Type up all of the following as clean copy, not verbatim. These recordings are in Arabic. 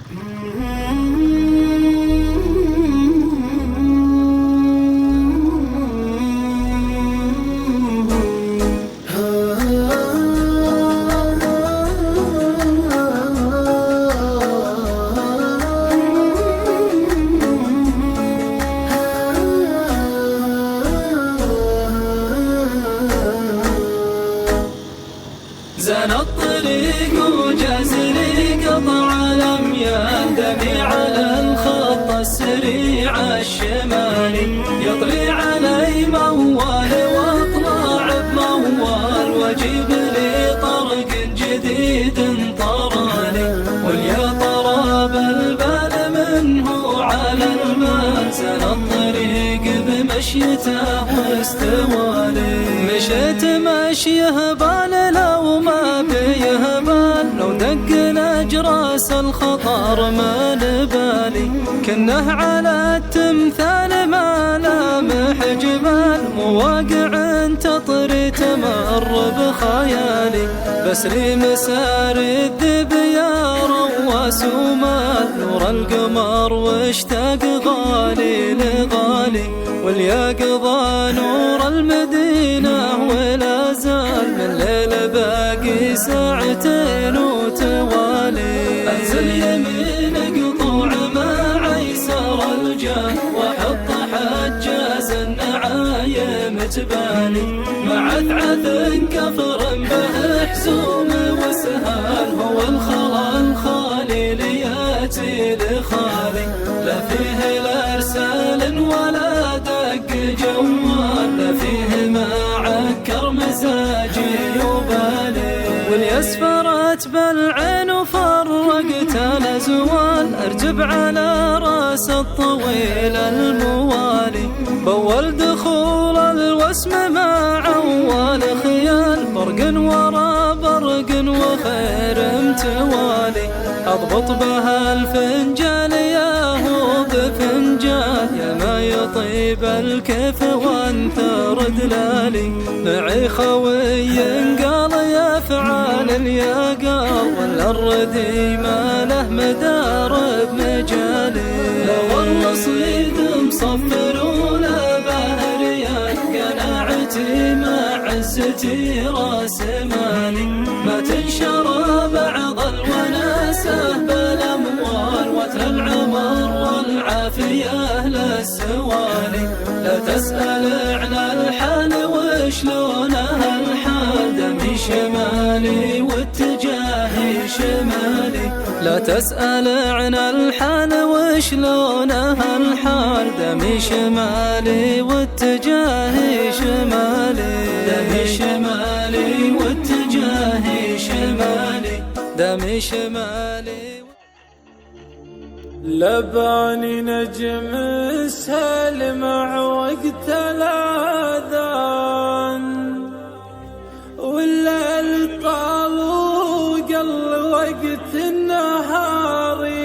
زان الطريق وجاز لي قطع الأميال، دمي على الخط السريع الشمالي، يطري علي موال واطلع بموال، واجيب لي طرق جديد طراني، واليا طراب البال منه على المال. زان الطريق بمشيته واستوالي، مشيت مشيه بال لو ما بيه بال، لو دق الأجراس الخطر ما لبالي، كنه على التمثال ما لامح جبال، مواقع تطري تمر بخيالي، بس لي مسار الذب يا رواس ومال، نور القمر واشتاق غالي لغالي، واليقظة نور المدينة ولا زال، من ليل باقي ساعتين وتوالي، انزل يمين قطوع مع ايسر الجاه، واحط حجاز النعايم تبالي، مع عثعث كفر به حزوم وسهال، هو الخلا الخالي لياتي لخالي، لا فيه لا ارسال ولا دق جوال، لا فيه ما عكر مزاجي وبالي، واليسفرت بالعين وفرقت الازوال، ارجب على راس الطويل الموالي، بول دخول الوسم مع اول خيال، برق ورا برق وخير متوالي، اضبط بها الفنجان ياهو بفنجان، يا ما يطيب الكيف وانثر دلالي، معي خوي قال يفعل الياقال، ولا الردي ما له مدار بمجالي، لو الرصيد مصفر ولا بهريان، قناعتي مع عزتي راس مالي، ما تنشر بعض الوناسه بالاموال، وتر العمر والعافيه للسوالي، لا تسأل عن الحال وشلونها الحال، دمي شمالي واتجاهي شمالي، لا تسأل عن الحال وشلونها الحال، دمي شمالي واتجاهي شمالي، دمي شمالي واتجاهي شمالي، دمي شمالي. لباني نجم السهل مع وقت الأذان، والليل طال وقل وقت النهاري،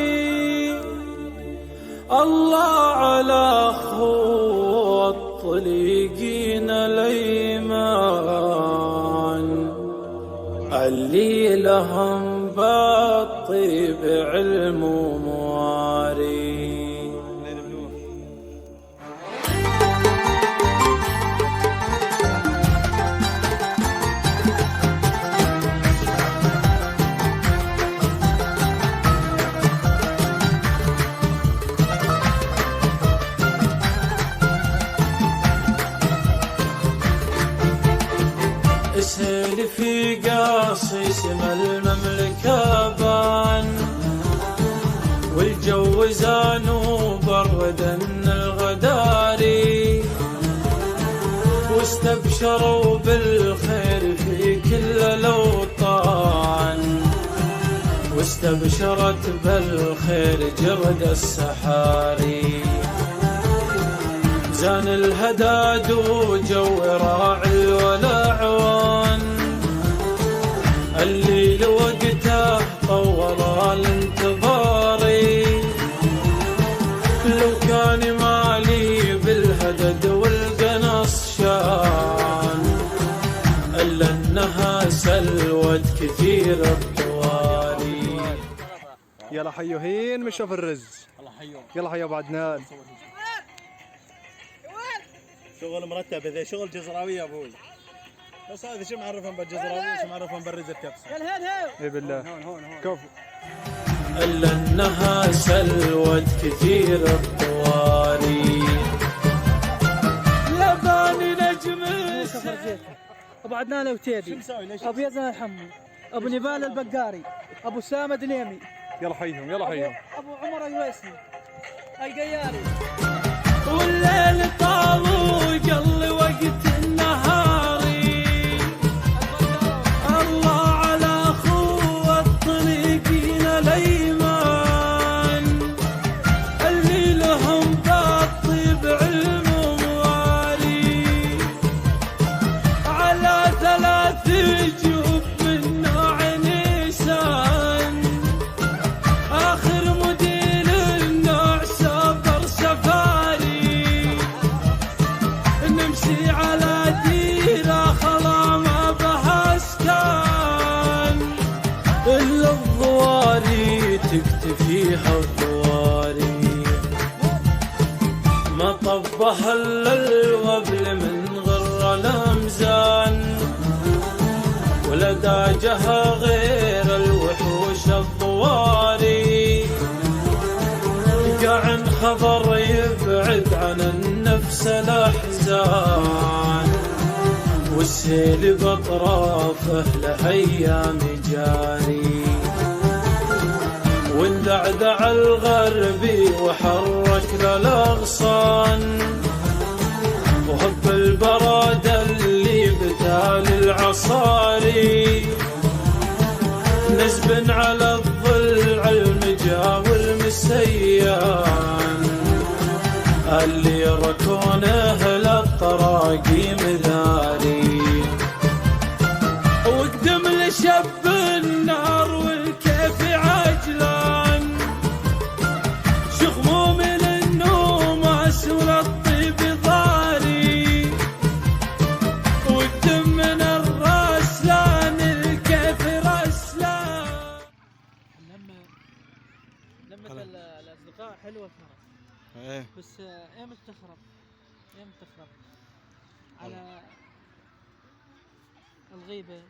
الله على خط طريقين الأيمان، اللي لهم بالطيب علم ومواري. اسهل في قاصي سما المملكة بان، والجو زان وبرد الغداري، واستبشروا بالخير في كل الأوطان، واستبشرت بالخير جرد السحاري، زان الهداد وجو راعي والأعوان، اللي لوقته طول الانتظاري، لو كان مالي بالهدد والقنص شان، إلا انها سلوت كثير الطوالي. يلا حيو هين من شوف الرز. الله حيوك. يلا حيو ابو عدنان. شغل مرتب ذا شغل جزراوي يا ابوي. بس هذا شو معرفهم بالجزراوي شو معرفهم بالرز الكبسه. اي بالله. كفو. الا انها سلوت كثير الطواري. لباني نجم ابو عدنان الوتيدي، ابو يزن الحمو، ابو نبال البقاري، ابو سامد اليمي. يلا حيهم يلا حيهم. ابو عمر الويسي القياري. والليل طال وقل وقت النهاري. الله على اخوة الطريقين الايمان اللي لهم بالطيب علم ومواري. على 3 جيوب من نوع نيسان اخر موديل النوع سافر سفاري. نمشي على ديرة خلا ما بها اسكان الا الضواري تكتفيها الضواري. ما طبها الا الوبل من غر الامزان ولا داجها غير الوحوش الضواري. قعن خضر يبعد عن النفس الاحزان والسيل باطرافه لايام جاري. واندعدع الغربي وحرك للاغصان وهب البراد اللي بتال العصاري. نزب على الضلع المجا والمسيان اللي ركونه للطراقيم ذاري. وقدم لشب النار والكيف عجلان شخمو من النوم اسول الطيب ضاري. وقدم من الرسلان الكيف رسلان. لمة الاصدقاء حلوه كانت، ايه بس ايمتى تخرب؟ ايمتى تخرب؟ على الغيبه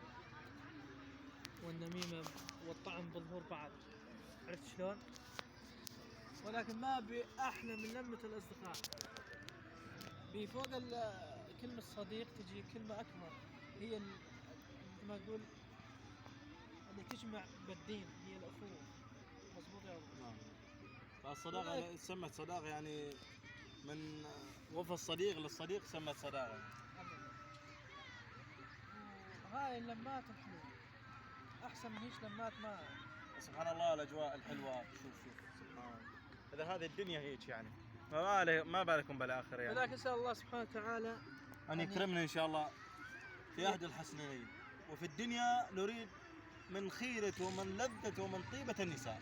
والنميمه والطعن بظهور بعض، عرفت شلون؟ ولكن ما بأحلى من لمة الأصدقاء. بفوق كلمة صديق تجي كلمة أكبر، هي مثل ما تقول اللي تجمع بالدين، هي الأخوة. مضبوط يا أبو؟ الصداقة سمت صداقة يعني من وفى الصديق للصديق سمت صداقة. هاي اللمات الحلوة أحسن من هيك لمات. ما سبحان الله الأجواء الحلوة. شوف سبحان الله. إذا هذه الدنيا هيك يعني ما بالكم بالآخرة يعني. ولكن أسأل الله سبحانه وتعالى أن يكرمنا إن شاء الله في أهد الحسنين. وفي الدنيا نريد من خيرة ومن لذة ومن طيبة النساء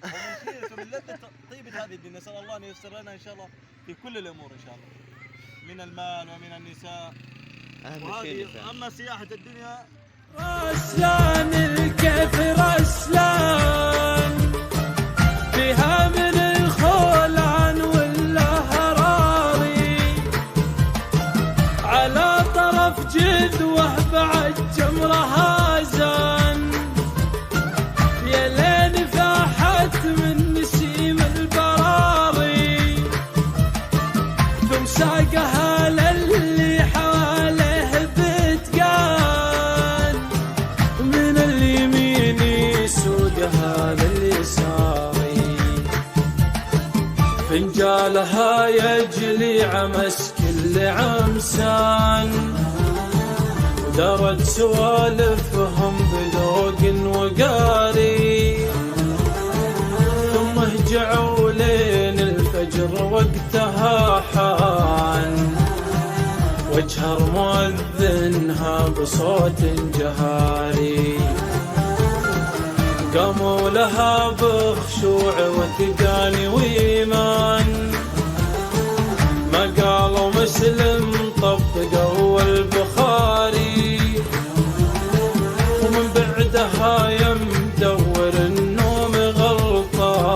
ومن خيرة ومن لذة طيبة هذه الدنيا. نسأل الله أن ييسر لنا إن شاء الله في كل الأمور إن شاء الله، من المال ومن النساء. وهذه أما سياحة الدنيا رسلان الكيف رسلان فيها من الخولان والهراري. على طرف جدوه بعد جمرها زان يا لين فاحت من نسيم البراري. ثم ساقها للي حواله بتقان من اليمين يسوقها لليساري. فنجالها يجلي عمس كل عمسان ودارت سوالفهم بذوق وقاري. ثم هجعوا لين الفجر وقتها حان وجهر مؤذنها بصوت جهاري. قاموا لها بخشوع وثقاني وإيمان ما قالوا مسلم طبقوا البخاري. ومن بعدها يم دور النوم غلطان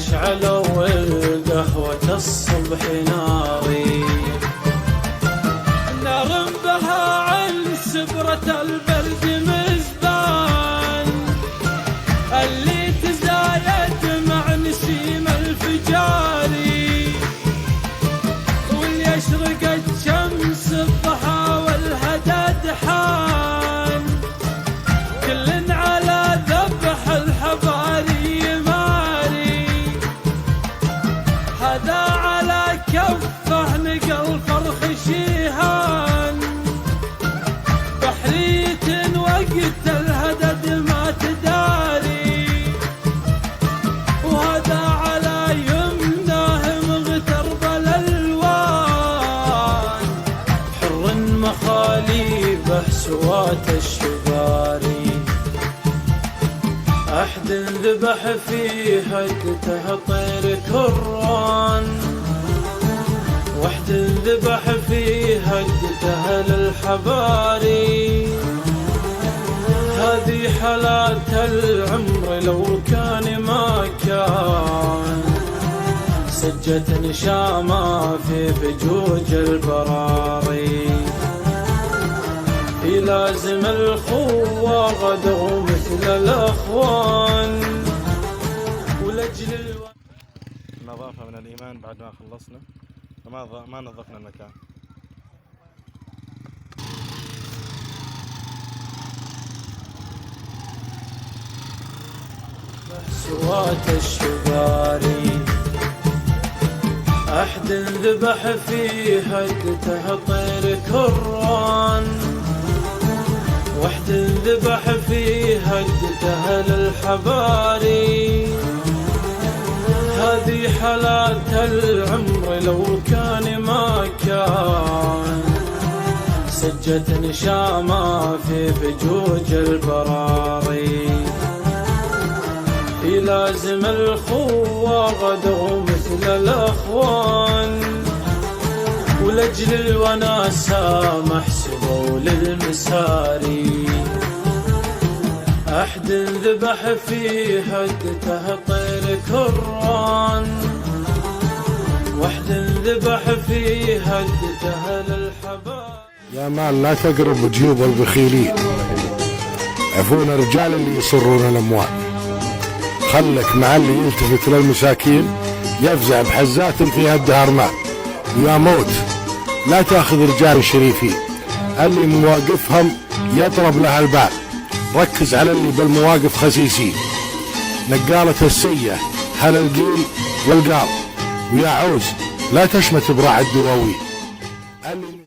مشعل والقهوة الصبح ناري، نار بها عن سبرة البرد مزبان، اللي تزايد مع نسيم الفجاري، واللي اشرقت شمس الضحى والهدى دحان، كل على ذبح الحباري ماري، هذا على كفه نقى الفرخ شيهان، بحرية وقت الهدد ما تداري، وهذا على يمناه مغترب الالوان، حر مخاليبه سوات الشباري، أحد ذبح في هدته طير كران، وحد ذبح في هدته للحباري، هذه حالات العمر لو كان ما كان، سجة نشامة في بجوج البراري، يلازم الخوة غدوا مثل الأخوان، ولجل النظافة من الإيمان. بعد ما خلصنا ما نظفنا المكان. سوات الشباري، أحد ذبح في هدته طير كران، وحد ذبح في هدته للحباري، هذه حالات العمر لو كان ما كان، سجة نشامة في بجوج البراري، يلازم الخوة غدوا مثل الأخوان، ولجل الوناسة محسبوا للمساري، أحد ذبح في هدته طير كران، وحد ذبح في هدته للحباب. يا مال لا تقرب جيوب البخيلين، عفونا الرجال اللي يصرون الأموال، خلك مع اللي يلتفت للمساكين، يفزع بحزات فيها الدهر مال، ويا موت لا تاخذ رجال شريفين، اللي مواقفهم يضرب لها البال، ركز على اللي بالمواقف خسيسين، نقالة السية هل القيل والقال، ويا عوز لا تشمت براع الدواوين.